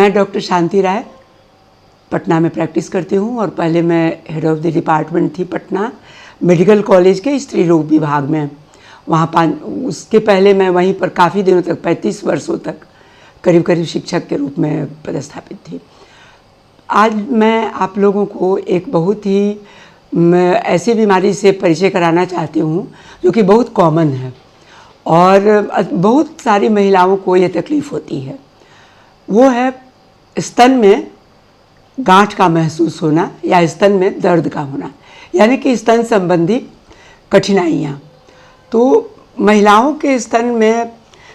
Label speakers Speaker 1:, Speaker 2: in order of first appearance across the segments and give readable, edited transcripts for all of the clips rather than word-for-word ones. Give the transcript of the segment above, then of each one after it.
Speaker 1: मैं डॉक्टर शांति राय पटना में प्रैक्टिस करती हूँ और पहले मैं हेड ऑफ़ द डिपार्टमेंट थी पटना मेडिकल कॉलेज के स्त्री रोग विभाग में। वहाँ उसके पहले मैं वहीं पर काफ़ी दिनों तक 35 वर्षों तक करीब शिक्षक के रूप में पदस्थापित थी। आज मैं आप लोगों को एक बहुत ही ऐसी बीमारी से परिचय कराना चाहती हूँ जो कि बहुत कॉमन है और बहुत सारी महिलाओं को ये तकलीफ़ होती है। वो है स्तन में गांठ का महसूस होना या स्तन में दर्द का होना, यानी कि स्तन संबंधी कठिनाइयाँ। तो महिलाओं के स्तन में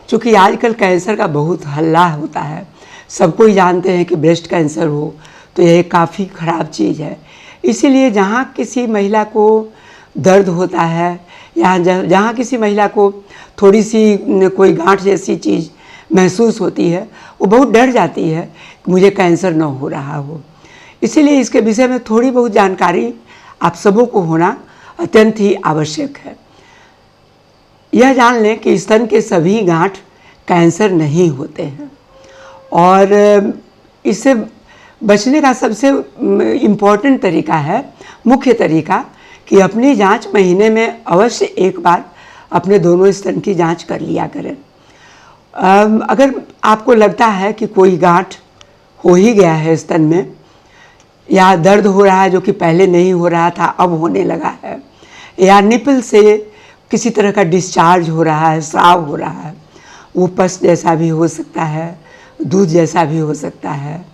Speaker 1: चूँकि आजकल कैंसर का बहुत हल्ला होता है, सबको ही जानते हैं कि ब्रेस्ट कैंसर हो तो यह काफ़ी ख़राब चीज़ है। इसीलिए जहाँ किसी महिला को दर्द होता है या जहाँ किसी महिला को थोड़ी सी कोई गांठ जैसी चीज़ महसूस होती है, वो बहुत डर जाती है कि मुझे कैंसर न हो रहा हो। इसीलिए इसके विषय में थोड़ी बहुत जानकारी आप सबों को होना अत्यंत ही आवश्यक है। यह जान लें कि स्तन के सभी गांठ कैंसर नहीं होते हैं और इससे बचने का सबसे इम्पॉर्टेंट तरीका है, मुख्य तरीका, कि अपनी जांच महीने में अवश्य एक बार अपने दोनों स्तन की जांच कर लिया करें। अगर आपको लगता है कि कोई गांठ हो ही गया है स्तन में या दर्द हो रहा है जो कि पहले नहीं हो रहा था अब होने लगा है, या निपल से किसी तरह का डिस्चार्ज हो रहा है, स्राव हो रहा है, वो पस जैसा भी हो सकता है, दूध जैसा भी हो सकता है,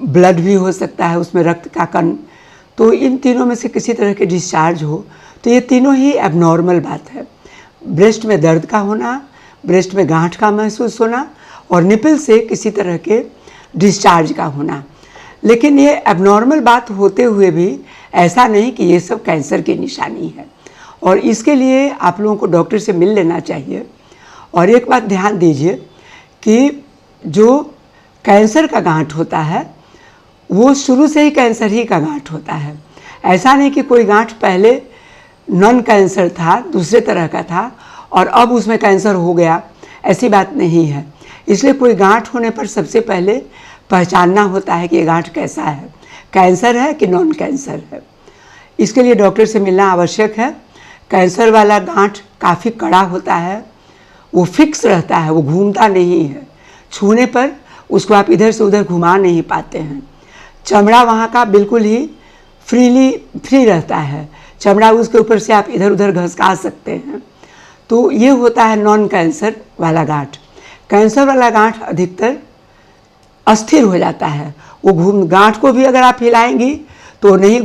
Speaker 1: ब्लड भी हो सकता है, उसमें रक्त का कण, तो इन तीनों में से किसी तरह के डिस्चार्ज हो तो ये तीनों ही एबनॉर्मल बात है। ब्रेस्ट में दर्द का होना, ब्रेस्ट में गांठ का महसूस होना और निपल से किसी तरह के डिस्चार्ज का होना। लेकिन ये एबनॉर्मल बात होते हुए भी ऐसा नहीं कि ये सब कैंसर की निशानी है और इसके लिए आप लोगों को डॉक्टर से मिल लेना चाहिए। और एक बात ध्यान दीजिए कि जो कैंसर का गांठ होता है वो शुरू से ही कैंसर ही का गांठ होता है। ऐसा नहीं कि कोई गांठ पहले नॉन कैंसर था, दूसरे तरह का था और अब उसमें कैंसर हो गया, ऐसी बात नहीं है। इसलिए कोई गांठ होने पर सबसे पहले पहचानना होता है कि ये गांठ कैसा है, कैंसर है कि नॉन कैंसर है। इसके लिए डॉक्टर से मिलना आवश्यक है। कैंसर वाला गांठ काफ़ी कड़ा होता है, वो फिक्स रहता है, वो घूमता नहीं है, छूने पर उसको आप इधर से उधर घुमा नहीं पाते हैं। चमड़ा वहाँ का बिल्कुल ही फ्री रहता है, चमड़ा उसके ऊपर से आप इधर उधर घसका सकते हैं। तो ये होता है नॉन कैंसर वाला गांठ। कैंसर वाला गांठ अधिकतर अस्थिर हो जाता है, वो गांठ को भी अगर आप हिलाएंगी तो नहीं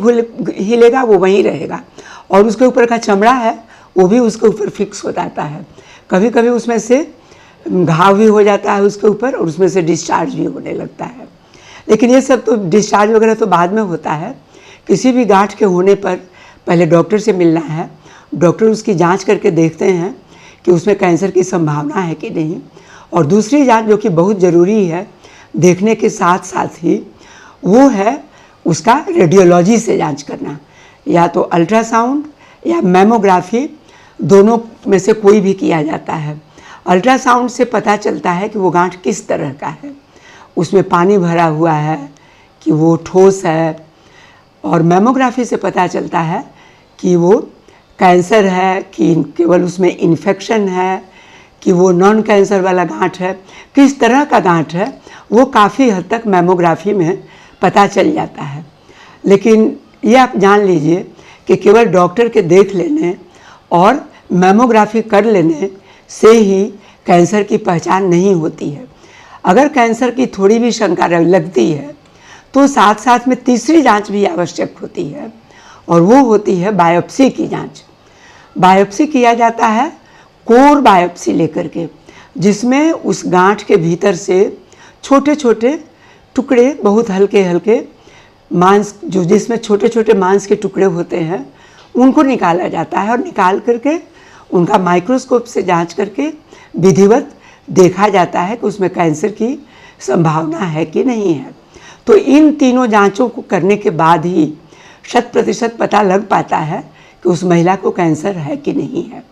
Speaker 1: हिलेगा, वो वहीं रहेगा और उसके ऊपर का चमड़ा है वो भी उसके ऊपर फिक्स हो जाता है। कभी कभी उसमें से घाव भी हो जाता है उसके ऊपर और उसमें से डिस्चार्ज भी होने लगता है। लेकिन ये सब तो डिस्चार्ज वगैरह तो बाद में होता है। किसी भी गांठ के होने पर पहले डॉक्टर से मिलना है। डॉक्टर उसकी जांच करके देखते हैं कि उसमें कैंसर की संभावना है कि नहीं। और दूसरी जांच जो कि बहुत ज़रूरी है देखने के साथ साथ ही, वो है उसका रेडियोलॉजी से जांच करना, या तो अल्ट्रासाउंड या मैमोग्राफी, दोनों में से कोई भी किया जाता है। अल्ट्रासाउंड से पता चलता है कि वो गांठ किस तरह का है, उसमें पानी भरा हुआ है कि वो ठोस है, और मैमोग्राफी से पता चलता है कि वो कैंसर है कि केवल उसमें इन्फेक्शन है कि वो नॉन कैंसर वाला गांठ है, किस तरह का गांठ है वो काफ़ी हद तक मैमोग्राफी में पता चल जाता है। लेकिन ये आप जान लीजिए कि केवल डॉक्टर के देख लेने और मैमोग्राफी कर लेने से ही कैंसर की पहचान नहीं होती है। अगर कैंसर की थोड़ी भी शंका लगती है तो साथ साथ में तीसरी जांच भी आवश्यक होती है और वो होती है बायोप्सी की जांच। बायोप्सी किया जाता है कोर बायोप्सी लेकर के, जिसमें उस गांठ के भीतर से छोटे छोटे टुकड़े, बहुत हल्के हल्के मांस, जो जिसमें छोटे छोटे मांस के टुकड़े होते हैं, उनको निकाला जाता है और निकाल करके उनका माइक्रोस्कोप से जांच करके विधिवत देखा जाता है कि उसमें कैंसर की संभावना है कि नहीं है। तो इन तीनों जांचों को करने के बाद ही 100% पता लग पाता है कि उस महिला को कैंसर है कि नहीं है।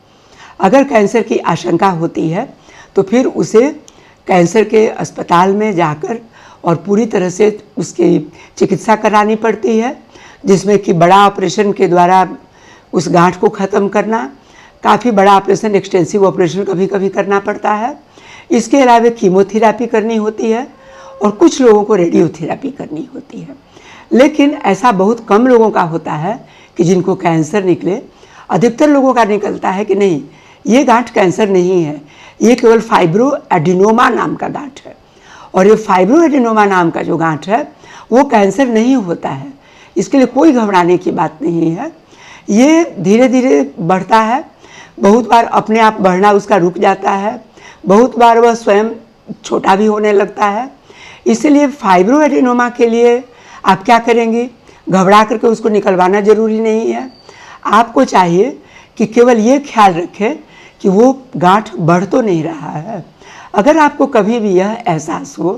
Speaker 1: अगर कैंसर की आशंका होती है तो फिर उसे कैंसर के अस्पताल में जाकर और पूरी तरह से उसकी चिकित्सा करानी पड़ती है, जिसमें कि बड़ा ऑपरेशन के द्वारा उस गांठ को ख़त्म करना, काफ़ी बड़ा ऑपरेशन, एक्सटेंसिव ऑपरेशन कभी कभी करना पड़ता है। इसके अलावा कीमोथेरेपी करनी होती है और कुछ लोगों को रेडियोथेरेपी करनी होती है। लेकिन ऐसा बहुत कम लोगों का होता है कि जिनको कैंसर निकले। अधिकतर लोगों का निकलता है कि नहीं, ये गांठ कैंसर नहीं है, ये केवल फाइब्रो एडिनोमा नाम का गांठ है। और ये फाइब्रो एडिनोमा नाम का जो गांठ है वो कैंसर नहीं होता है, इसके लिए कोई घबराने की बात नहीं है। ये धीरे धीरे बढ़ता है, बहुत बार अपने आप बढ़ना उसका रुक जाता है, बहुत बार वह स्वयं छोटा भी होने लगता है। इसलिए फाइब्रो एडिनोमा के लिए आप क्या करेंगे, घबरा करके उसको निकलवाना ज़रूरी नहीं है। आपको चाहिए कि केवल ये ख्याल रखें कि वो गांठ बढ़ तो नहीं रहा है। अगर आपको कभी भी यह एहसास हो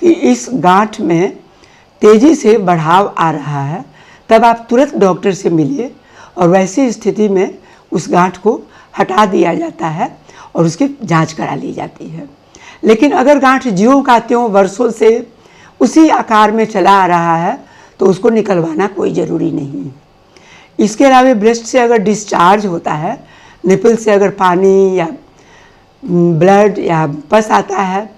Speaker 1: कि इस गांठ में तेज़ी से बढ़ाव आ रहा है, तब आप तुरंत डॉक्टर से मिलिए और वैसी स्थिति में उस गांठ को हटा दिया जाता है और उसकी जांच करा ली जाती है। लेकिन अगर गांठ ज्यों का त्यों वर्षों से उसी आकार में चला आ रहा है तो उसको निकलवाना कोई ज़रूरी नहीं है। इसके अलावा ब्रेस्ट से अगर डिस्चार्ज होता है, निपल से अगर पानी या ब्लड या पस आता है,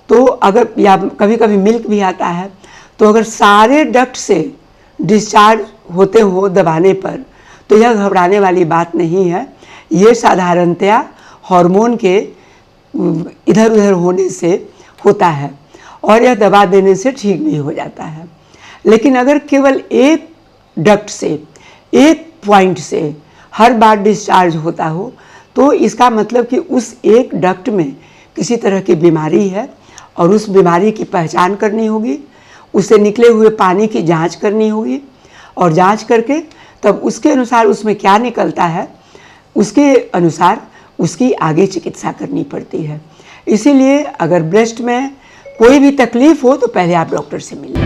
Speaker 1: तो अगर या कभी कभी मिल्क भी आता है, तो अगर सारे डक्ट से डिस्चार्ज होते हो दबाने पर, तो यह घबराने वाली बात नहीं है। ये साधारणतया हार्मोन के इधर उधर होने से होता है और यह दबा देने से ठीक भी हो जाता है। लेकिन अगर केवल एक डक्ट से, एक पॉइंट से हर बार डिस्चार्ज होता हो, तो इसका मतलब कि उस एक डक्ट में किसी तरह की बीमारी है और उस बीमारी की पहचान करनी होगी, उससे निकले हुए पानी की जांच करनी होगी और जांच करके तब उसके अनुसार उसमें क्या निकलता है, उसके अनुसार उसकी आगे चिकित्सा करनी पड़ती है। इसीलिए अगर ब्रेस्ट में कोई भी तकलीफ़ हो तो पहले आप डॉक्टर से मिलें।